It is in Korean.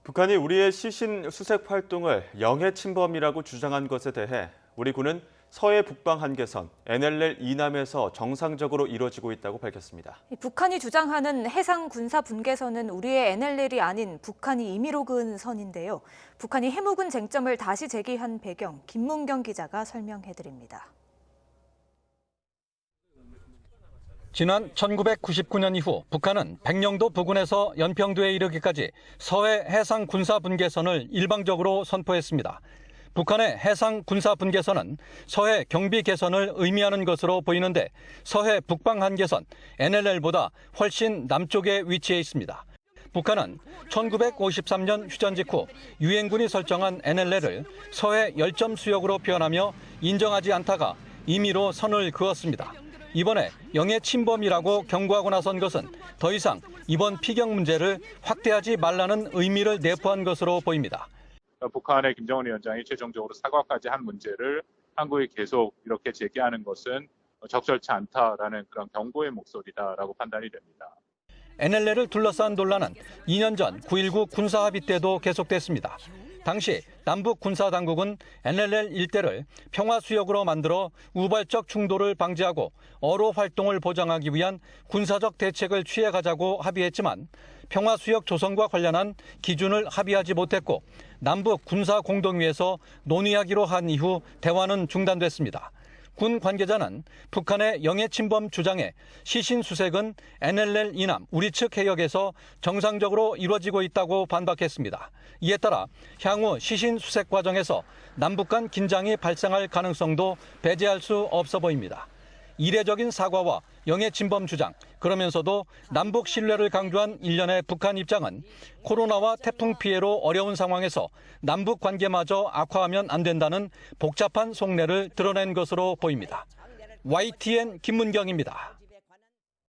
북한이 우리의 시신 수색 활동을 영해 침범이라고 주장한 것에 대해 우리 군은 서해 북방 한계선 NLL 이남에서 정상적으로 이루어지고 있다고 밝혔습니다. 북한이 주장하는 해상 군사 분계선은 우리의 NLL이 아닌 북한이 임의로 그은 선인데요. 북한이 해묵은 쟁점을 다시 제기한 배경, 김문경 기자가 설명해드립니다. 지난 1999년 이후 북한은 백령도 부근에서 연평도에 이르기까지 서해 해상 군사 분계선을 일방적으로 선포했습니다. 북한의 해상 군사 분계선은 서해 경비 개선을 의미하는 것으로 보이는데 서해 북방 한계선 NLL보다 훨씬 남쪽에 위치해 있습니다. 북한은 1953년 휴전 직후 유엔군이 설정한 NLL을 서해 열점 수역으로 표현하며 인정하지 않다가 임의로 선을 그었습니다. 이번에 영해 침범이라고 경고하고 나선 것은 더 이상 이번 피격 문제를 확대하지 말라는 의미를 내포한 것으로 보입니다. 북한의 김정은 위원장이 최종적으로 사과까지 한 문제를 한국이 계속 이렇게 제기하는 것은 적절치 않다라는 그런 경고의 목소리다라고 판단이 됩니다. NLL을 둘러싼 논란은 2년 전 9.19 군사합의 때도 계속됐습니다. 당시 남북 군사당국은 NLL 일대를 평화수역으로 만들어 우발적 충돌을 방지하고 어로 활동을 보장하기 위한 군사적 대책을 취해가자고 합의했지만 평화수역 조성과 관련한 기준을 합의하지 못했고 남북 군사공동위에서 논의하기로 한 이후 대화는 중단됐습니다. 군 관계자는 북한의 영해 침범 주장에 시신 수색은 NLL 이남 우리 측 해역에서 정상적으로 이루어지고 있다고 반박했습니다. 이에 따라 향후 시신 수색 과정에서 남북 간 긴장이 발생할 가능성도 배제할 수 없어 보입니다. 이례적인 사과와 영해 침범 주장, 그러면서도 남북 신뢰를 강조한 일련의 북한 입장은 코로나와 태풍 피해로 어려운 상황에서 남북 관계마저 악화하면 안 된다는 복잡한 속내를 드러낸 것으로 보입니다. YTN 김문경입니다.